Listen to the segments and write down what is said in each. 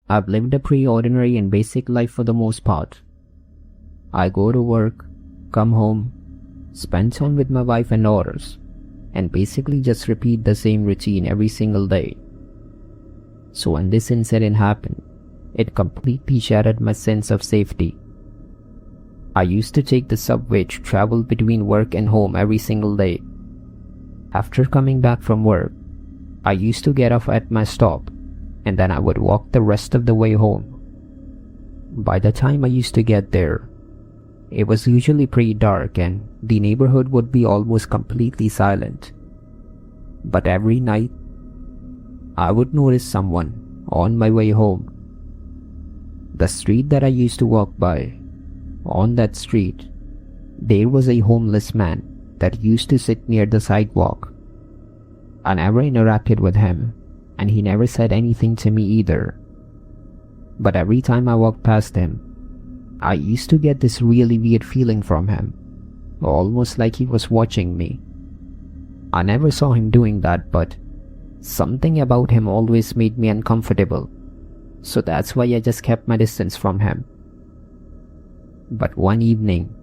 I've lived a pretty ordinary and basic life for the most part. I go to work, come home, spend time with my wife and daughters, and basically just repeat the same routine every single day. So when this incident happened, it completely shattered my sense of safety. I used to take the subway to travel between work and home every single day. After coming back from work, I used to get off at my stop, and then I would walk the rest of the way home. By the time I used to get there, it was usually pretty dark and the neighborhood would be almost completely silent. But every night, I would notice someone on my way home. The street that I used to walk by, on that street, there was a homeless man that used to sit near the sidewalk. I never interacted with him, and he never said anything to me either. But every time I walked past him, I used to get this really weird feeling from him, almost like he was watching me. I never saw him doing that, but something about him always made me uncomfortable, so that's why I just kept my distance from him. But one evening,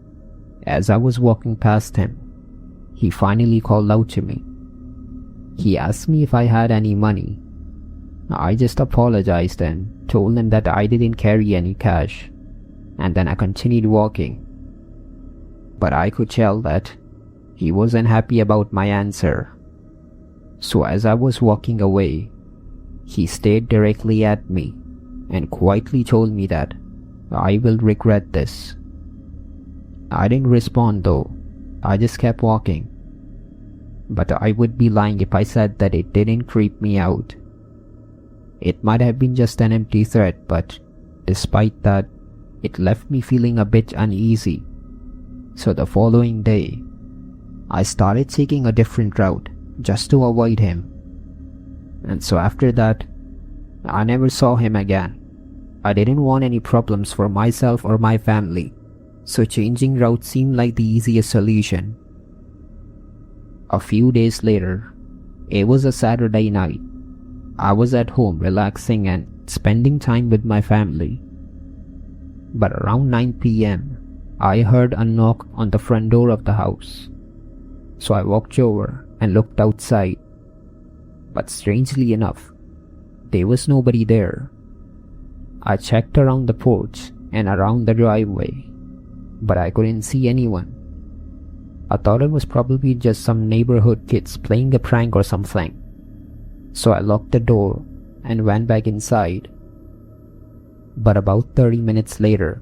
as I was walking past him, he finally called out to me. He asked me if I had any money. I just apologized and told him that I didn't carry any cash, and then I continued walking. But I could tell that he wasn't happy about my answer. So as I was walking away, he stared directly at me and quietly told me that I will regret this. I didn't respond though, I just kept walking. But I would be lying if I said that it didn't creep me out. It might have been just an empty threat, but despite that, it left me feeling a bit uneasy. So the following day, I started taking a different route just to avoid him. And so after that, I never saw him again. I didn't want any problems for myself or my family, so changing route seemed like the easiest solution. A few days later, it was a Saturday night. I was at home relaxing and spending time with my family. But around 9 p.m., I heard a knock on the front door of the house. So I walked over and looked outside. But strangely enough, there was nobody there. I checked around the porch and around the driveway, but I couldn't see anyone. I thought it was probably just some neighborhood kids playing a prank or something. So I locked the door and went back inside. But about 30 minutes later,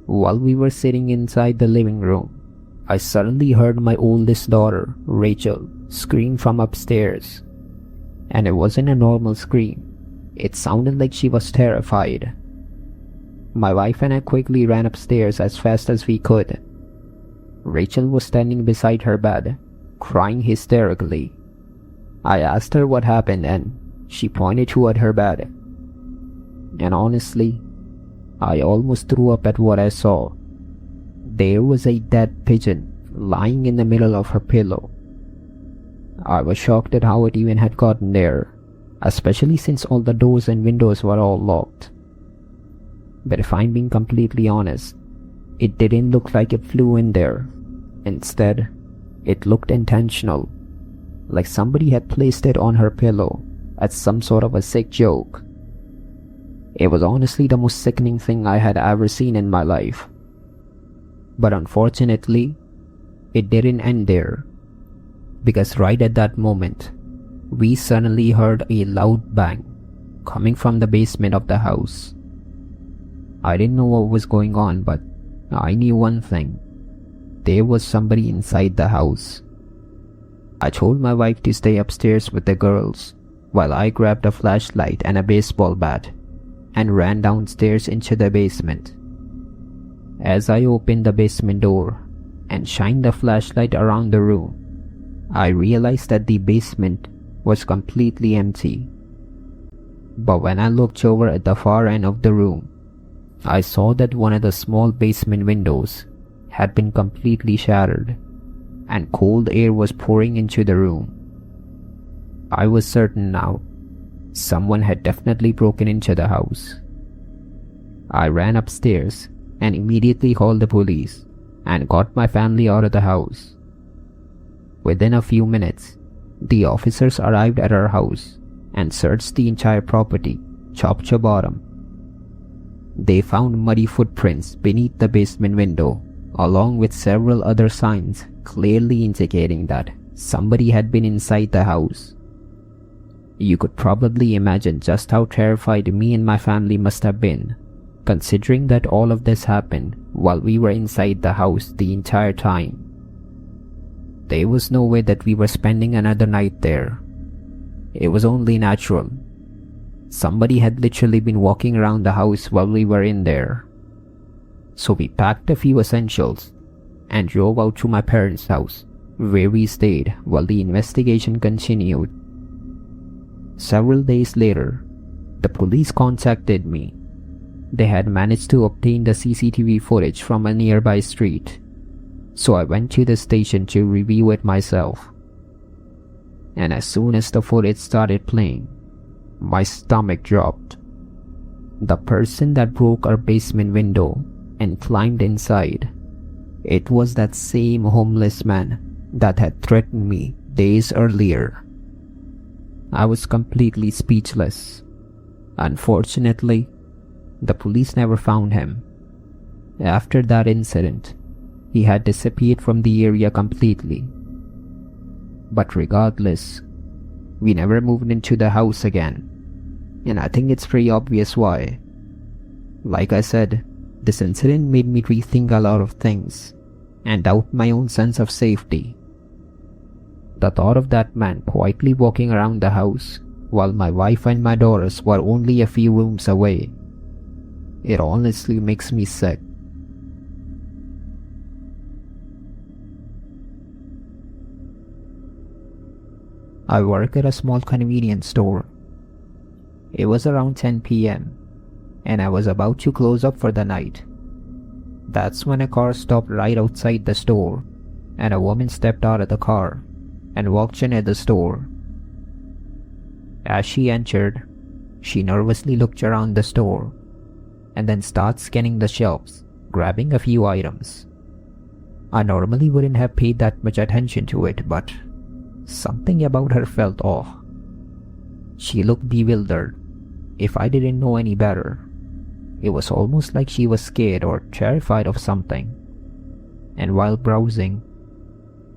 while we were sitting inside the living room, I suddenly heard my oldest daughter, Rachel, scream from upstairs. And it wasn't a normal scream. It sounded like she was terrified. My wife and I quickly ran upstairs as fast as we could. Rachel was standing beside her bed, crying hysterically. I asked her what happened and she pointed toward her bed. And honestly, I almost threw up at what I saw. There was a dead pigeon lying in the middle of her pillow. I was shocked at how it even had gotten there, especially since all the doors and windows were all locked. But if I'm being completely honest, it didn't look like it flew in there. Instead, it looked intentional, like somebody had placed it on her pillow as some sort of a sick joke. It was honestly the most sickening thing I had ever seen in my life. But unfortunately, it didn't end there, because right at that moment, we suddenly heard a loud bang coming from the basement of the house. I didn't know what was going on, but I knew one thing. There was somebody inside the house. I told my wife to stay upstairs with the girls, while I grabbed a flashlight and a baseball bat and ran downstairs into the basement. As I opened the basement door and shined the flashlight around the room, I realized that the basement was completely empty. But when I looked over at the far end of the room, I saw that one of the small basement windows had been completely shattered, and cold air was pouring into the room. I was certain now, someone had definitely broken into the house I ran upstairs and immediately called the police and got my family out of the house. Within a few minutes, the officers arrived at our house and searched the entire property, top to bottom. They found muddy footprints beneath the basement window, along with several other signs clearly indicating that somebody had been inside the house. You could probably imagine just how terrified me and my family must have been, considering that all of this happened while we were inside the house the entire time. There was no way that we were spending another night there. It was only natural. Somebody had literally been walking around the house while we were in there. So we packed a few essentials and drove out to my parents' house, where we stayed while the investigation continued. Several days later, the police contacted me. They had managed to obtain the CCTV footage from a nearby street, so I went to the station to review it myself. And as soon as the footage started playing, my stomach dropped. The person that broke our basement window and climbed inside, it was that same homeless man that had threatened me days earlier. I was completely speechless. Unfortunately, the police never found him. After that incident, he had disappeared from the area completely. But regardless, we never moved into the house again, and I think it's pretty obvious why. Like I said, this incident made me rethink a lot of things and doubt my own sense of safety. The thought of that man quietly walking around the house while my wife and my daughters were only a few rooms away, it honestly makes me sick. I work at a small convenience store. It was around 10 p.m. and I was about to close up for the night. That's when a car stopped right outside the store and a woman stepped out of the car and walked in at the store. As she entered, she nervously looked around the store and then started scanning the shelves, grabbing a few items. I normally wouldn't have paid that much attention to it, but something about her felt off. She looked bewildered, if I didn't know any better. It was almost like she was scared or terrified of something. And while browsing,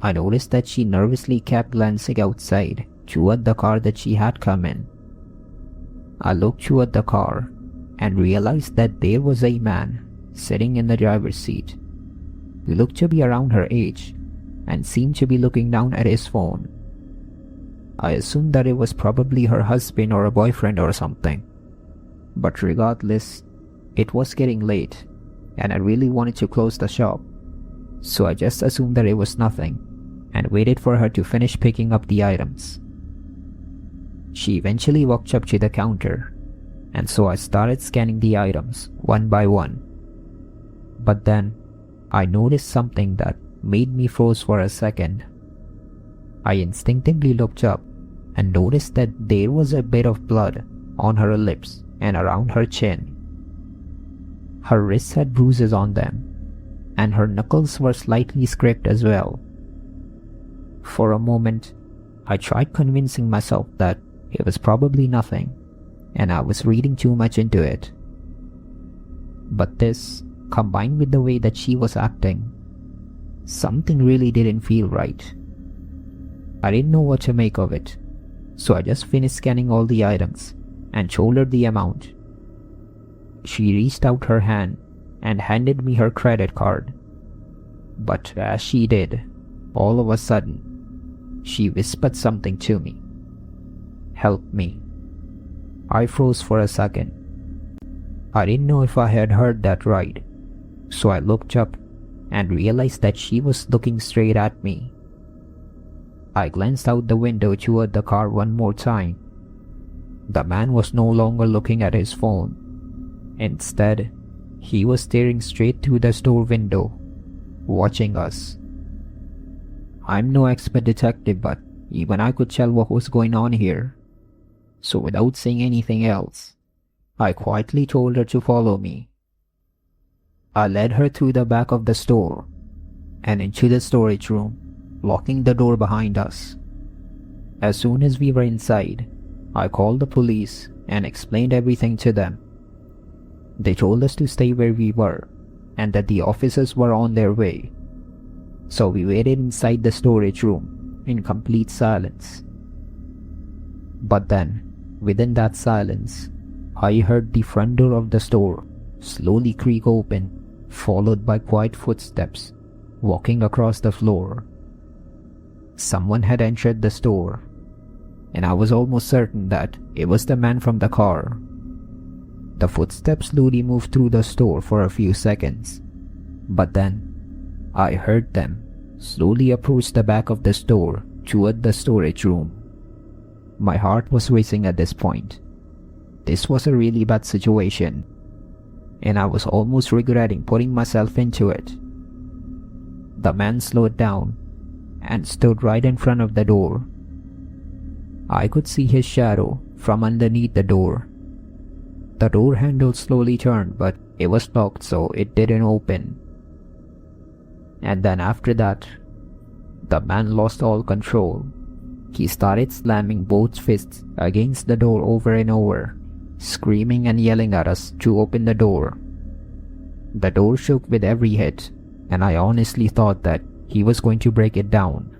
I noticed that she nervously kept glancing outside toward the car that she had come in. I looked toward the car and realized that there was a man sitting in the driver's seat. He looked to be around her age and seemed to be looking down at his phone. I assumed that it was probably her husband or a boyfriend or something. But regardless, it was getting late and I really wanted to close the shop, so I just assumed that it was nothing and waited for her to finish picking up the items. She eventually walked up to the counter, and so I started scanning the items one by one. But then, I noticed something that made me froze for a second. I instinctively looked up and noticed that there was a bit of blood on her lips and around her chin. Her wrists had bruises on them, and her knuckles were slightly scraped as well. For a moment, I tried convincing myself that it was probably nothing, and I was reading too much into it. But this, combined with the way that she was acting, something really didn't feel right. I didn't know what to make of it, so I just finished scanning all the items and told her the amount. She reached out her hand and handed me her credit card. But as she did, all of a sudden, she whispered something to me. "Help me." I froze for a second. I didn't know if I had heard that right, so I looked up and realized that she was looking straight at me. I glanced out the window toward the car one more time. The man was no longer looking at his phone. Instead, he was staring straight through the store window, watching us. I'm no expert detective, but even I could tell what was going on here. So without saying anything else, I quietly told her to follow me I led her through the back of the store and into the storage room, locking the door behind us. As soon as we were inside, I called the police and explained everything to them. They told us to stay where we were and that the officers were on their way. So we waited inside the storage room in complete silence. But then, within that silence, I heard the front door of the store slowly creak open, followed by quiet footsteps walking across the floor. Someone had entered the store, and I was almost certain that it was the man from the car. The footsteps slowly moved through the store for a few seconds, but then I heard them slowly approach the back of the store toward the storage room. My heart was racing at this point. This was a really bad situation, and I was almost regretting putting myself into it. The man slowed down and stood right in front of the door. I could see his shadow from underneath the door. The door handle slowly turned, but it was locked, so it didn't open. And then after that, the man lost all control. He started slamming both fists against the door over and over, screaming and yelling at us to open the door. The door shook with every hit, and I honestly thought that he was going to break it down.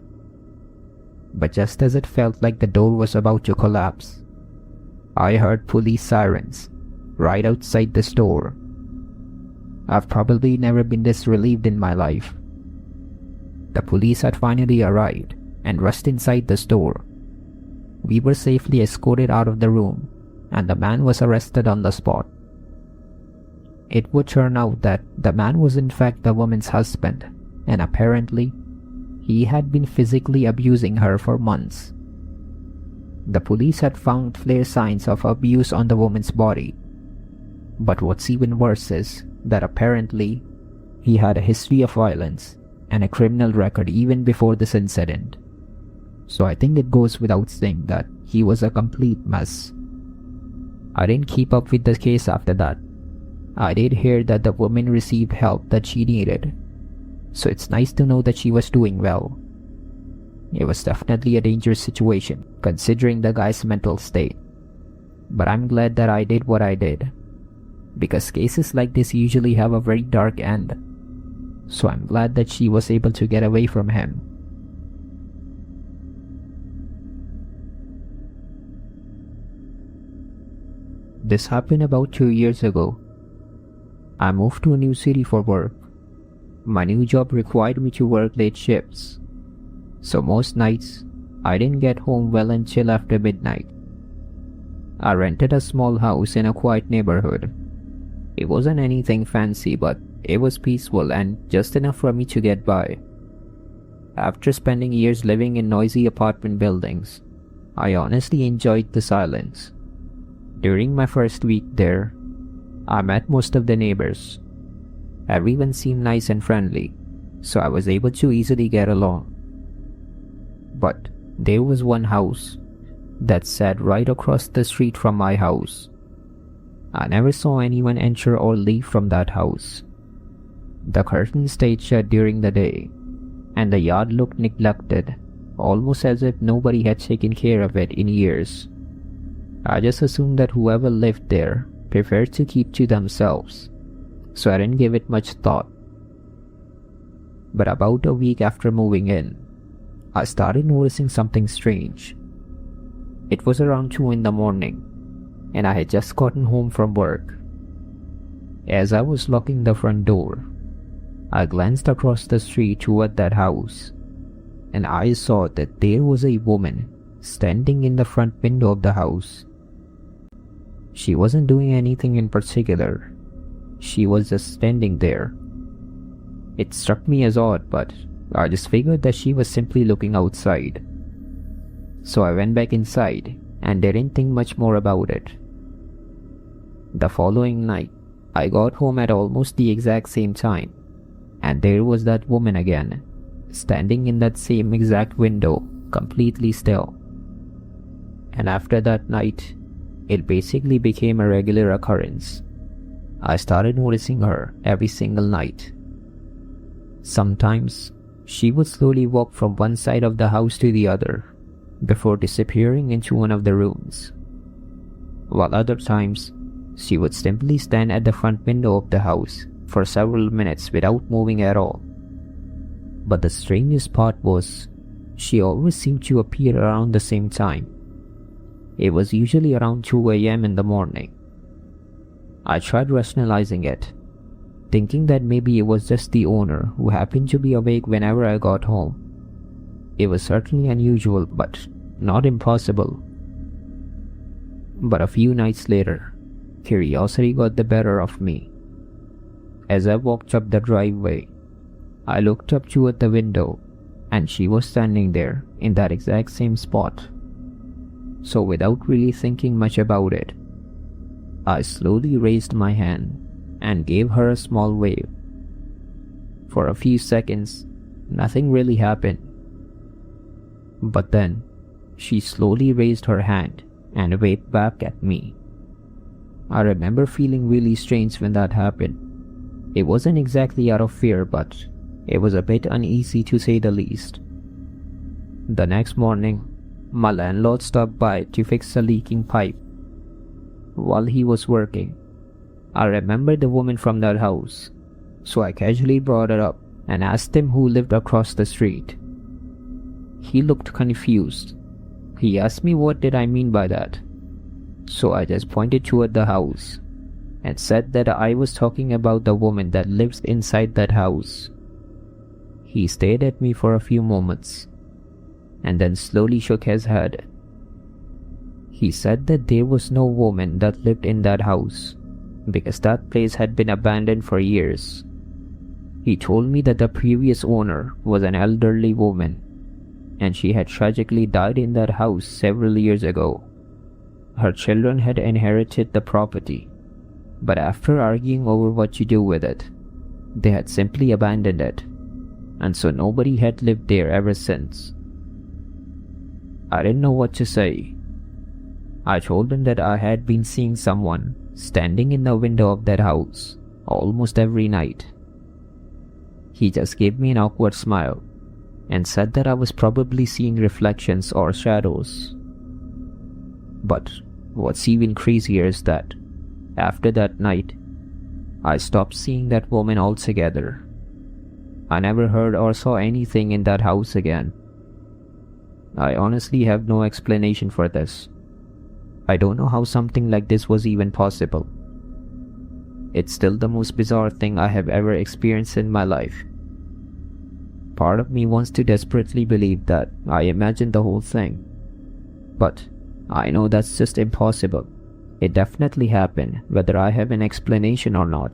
But just as it felt like the door was about to collapse, I heard police sirens right outside the store. I've probably never been this relieved in my life. The police had finally arrived and rushed inside the store. We were safely escorted out of the room, and the man was arrested on the spot. It would turn out that the man was in fact the woman's husband, and apparently, he had been physically abusing her for months. The police had found clear signs of abuse on the woman's body. But what's even worse is that apparently, he had a history of violence and a criminal record even before this incident. So I think it goes without saying that he was a complete mess. I didn't keep up with the case after that. I did hear that the woman received help that she needed, so it's nice to know that she was doing well. It was definitely a dangerous situation, considering the guy's mental state. But I'm glad that I did what I did, because cases like this usually have a very dark end. So I'm glad that she was able to get away from him. This happened about 2 years ago. I moved to a new city for work. My new job required me to work late shifts, so most nights I didn't get home well until after midnight. I rented a small house in a quiet neighborhood. It wasn't anything fancy, but it was peaceful and just enough for me to get by. After spending years living in noisy apartment buildings, I honestly enjoyed the silence. During my first week there, I met most of the neighbors. Everyone seemed nice and friendly, so I was able to easily get along. But there was one house that sat right across the street from my house. I never saw anyone enter or leave from that house. The curtains stayed shut during the day, and the yard looked neglected, almost as if nobody had taken care of it in years. I just assumed that whoever lived there preferred to keep to themselves, so I didn't give it much thought. But about a week after moving in, I started noticing something strange. It was around 2 in the morning, and I had just gotten home from work. As I was locking the front door, I glanced across the street toward that house, and I saw that there was a woman standing in the front window of the house. She wasn't doing anything in particular. She was just standing there. It struck me as odd, but I just figured that she was simply looking outside. So I went back inside and didn't think much more about it. The following night, I got home at almost the exact same time, and there was that woman again, standing in that same exact window, completely still. And after that night, it basically became a regular occurrence. I started noticing her every single night. Sometimes, she would slowly walk from one side of the house to the other before disappearing into one of the rooms, while other times, she would simply stand at the front window of the house for several minutes without moving at all. But the strangest part was, she always seemed to appear around the same time. It was usually around 2 a.m. in the morning. I tried rationalizing it, thinking that maybe it was just the owner who happened to be awake whenever I got home. It was certainly unusual, but not impossible. But a few nights later, curiosity got the better of me. As I walked up the driveway, I looked up toward the window, and she was standing there in that exact same spot. So without really thinking much about it, I slowly raised my hand and gave her a small wave. For a few seconds, nothing really happened. But then, she slowly raised her hand and waved back at me. I remember feeling really strange when that happened. It wasn't exactly out of fear, but it was a bit uneasy to say the least. The next morning, my landlord stopped by to fix a leaking pipe. While he was working, I remembered the woman from that house, so I casually brought it up and asked him who lived across the street. He looked confused. He asked me what did I mean by that, so I just pointed toward the house and said that I was talking about the woman that lives inside that house. He stared at me for a few moments and then slowly shook his head. He said that there was no woman that lived in that house because that place had been abandoned for years. He told me that the previous owner was an elderly woman and she had tragically died in that house several years ago. Her children had inherited the property, but after arguing over what to do with it, they had simply abandoned it, and so nobody had lived there ever since. I didn't know what to say. I told him that I had been seeing someone standing in the window of that house almost every night. He just gave me an awkward smile and said that I was probably seeing reflections or shadows. But what's even crazier is that after that night, I stopped seeing that woman altogether. I never heard or saw anything in that house again. I honestly have no explanation for this. I don't know how something like this was even possible. It's still the most bizarre thing I have ever experienced in my life. Part of me wants to desperately believe that I imagined the whole thing, but I know that's just impossible. It definitely happened, whether I have an explanation or not.